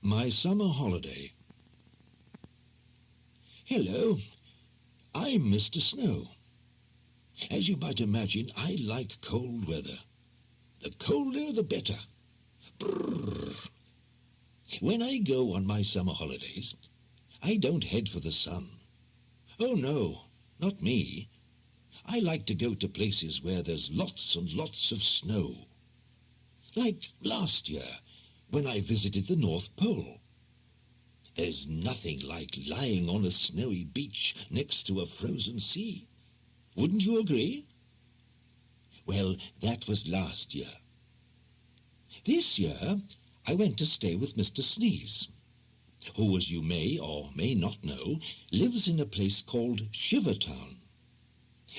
My summer holiday. Hello, I'm Mr. Snow. As you might imagine, I like cold weather. The colder, the better. Brrr. When I go on my summer holidays, I don't head for the sun. Oh no, not me. I like to go to places where there's lots and lots of snow. Like last year, when I visited the North Pole. There's nothing like lying on a snowy beach next to a frozen sea. Wouldn't you agree? Well, that was last year. This year, I went to stay with Mr. Sneeze, who, as you may or may not know, lives in a place called Shivertown.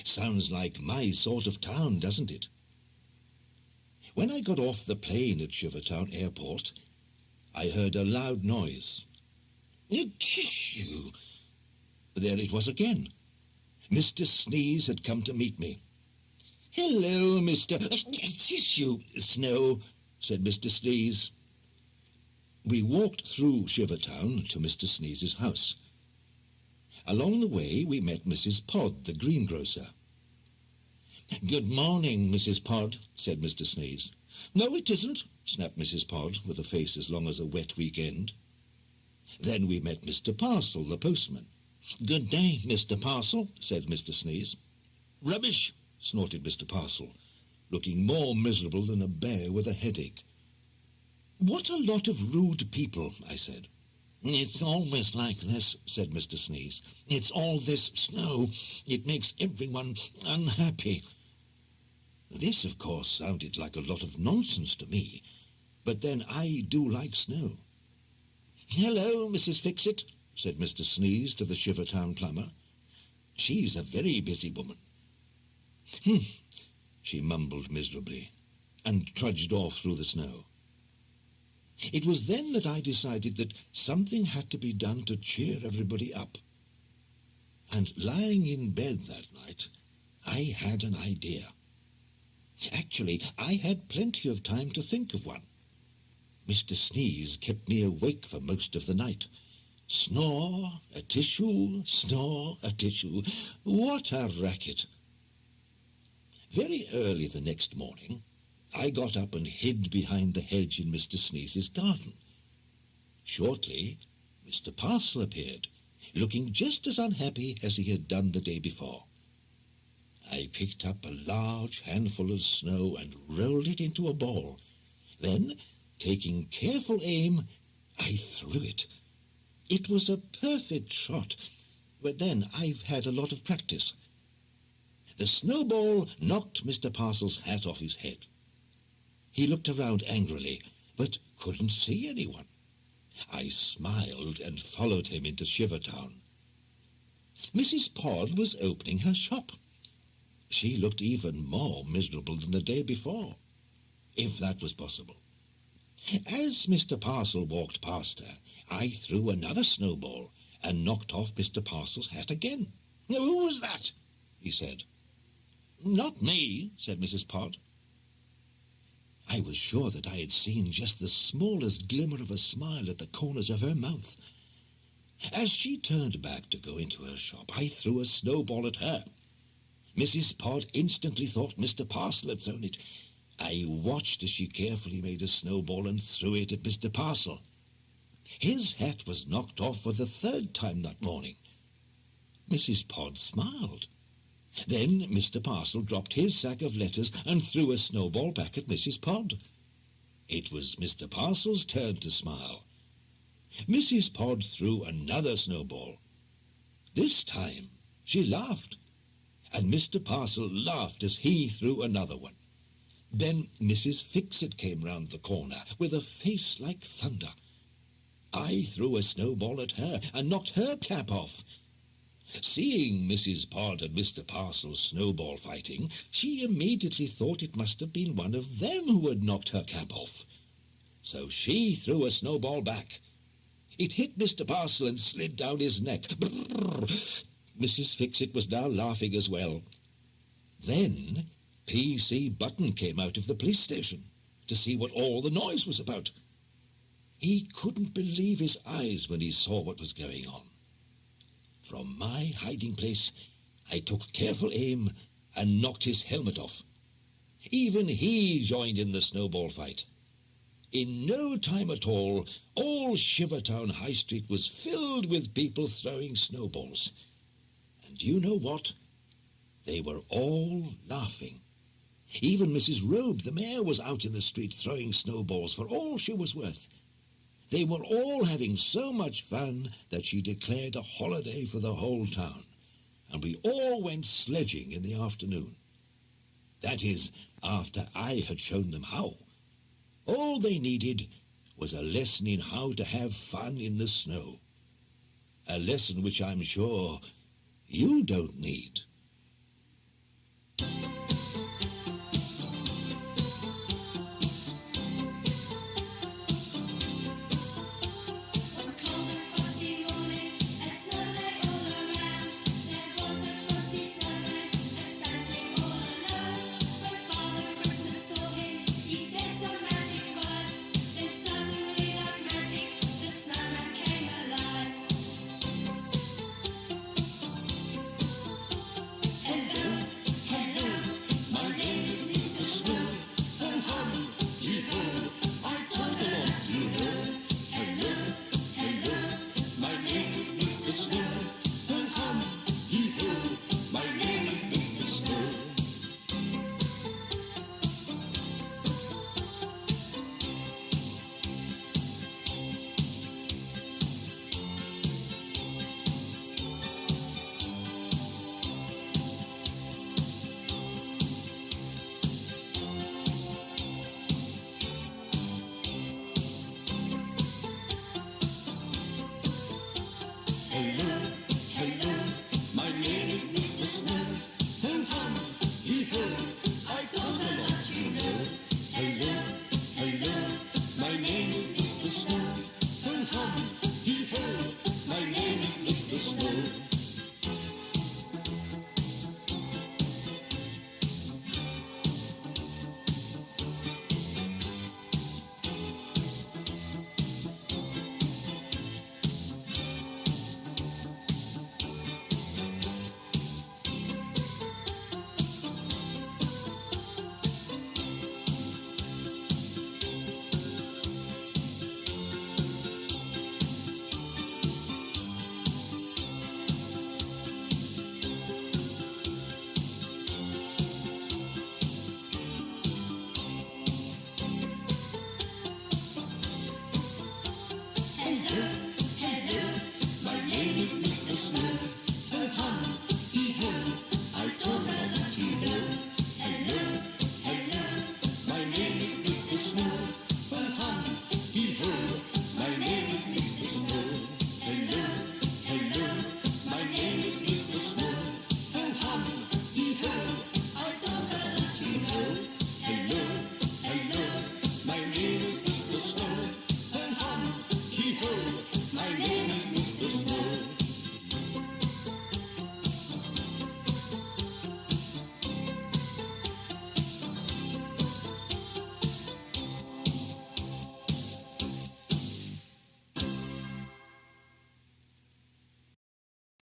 Sounds like my sort of town, doesn't it? When I got off the plane at Shivertown Airport, I heard a loud noise. Tissue! There it was again. Mr. Sneeze had come to meet me. Hello, Mr. Tissue, Snow, said Mr. Sneeze. We walked through Shivertown to Mr. Sneeze's house. Along the way, we met Mrs. Pod, the greengrocer. Good morning, Mrs. Pod, said Mr. Sneeze. No, it isn't, snapped Mrs. Pod, with a face as long as a wet weekend. Then we met Mr. Parcel, the postman. Good day, Mr. Parcel, said Mr. Sneeze. Rubbish, snorted Mr. Parcel, looking more miserable than a bear with a headache. What a lot of rude people, I said. It's always like this, said Mr. Sneeze. It's all this snow. It makes everyone unhappy. This, of course, sounded like a lot of nonsense to me, but then I do like snow. Hello, Mrs. Fix-It, said Mr. Sneeze to the Shivertown plumber. She's a very busy woman. She mumbled miserably, and trudged off through the snow. It was then that I decided that something had to be done to cheer everybody up. And lying in bed that night, I had an idea. Actually, I had plenty of time to think of one. Mr. Sneeze kept me awake for most of the night. Snore, a tissue, snore, a tissue. What a racket! Very early the next morning, I got up and hid behind the hedge in Mr. Sneeze's garden. Shortly, Mr. Parcel appeared, looking just as unhappy as he had done the day before. I picked up a large handful of snow and rolled it into a ball. Then, taking careful aim, I threw it. It was a perfect shot, but then I've had a lot of practice. The snowball knocked Mr. Parcel's hat off his head. He looked around angrily, but couldn't see anyone. I smiled and followed him into Shivertown. Mrs. Pod was opening her shop. She looked even more miserable than the day before, if that was possible. As Mr. Parcel walked past her, I threw another snowball and knocked off Mr. Parcel's hat again. "Who was that?" he said. "Not me," said Mrs. Pod. I was sure that I had seen just the smallest glimmer of a smile at the corners of her mouth. As she turned back to go into her shop, I threw a snowball at her. Mrs. Pod instantly thought Mr. Parcel had thrown it. I watched as she carefully made a snowball and threw it at Mr. Parcel. His hat was knocked off for the third time that morning. Mrs. Pod smiled. Then Mr. Parcel dropped his sack of letters and threw a snowball back at Mrs. Pod. It was Mr. Parcel's turn to smile. Mrs. Pod threw another snowball. This time she laughed, and Mr. Parcel laughed as he threw another one. Then Mrs. Fix-It came round the corner with a face like thunder. I threw a snowball at her and knocked her cap off. Seeing Mrs. Pod and Mr. Parcel's snowball fighting, she immediately thought it must have been one of them who had knocked her cap off. So she threw a snowball back. It hit Mr. Parcel and slid down his neck. Brrr! Mrs. Fix-It was now laughing as well. Then P.C. Button came out of the police station to see what all the noise was about. He couldn't believe his eyes when he saw what was going on. From my hiding place, I took careful aim and knocked his helmet off. Even he joined in the snowball fight. In no time at all Shivertown High Street was filled with people throwing snowballs. And you know what? They were all laughing. Even Mrs. Robe, the mayor, was out in the street throwing snowballs for all she was worth. They were all having so much fun that she declared a holiday for the whole town, and we all went sledging in the afternoon. That is, after I had shown them how. All they needed was a lesson in how to have fun in the snow. A lesson which I'm sure you don't need.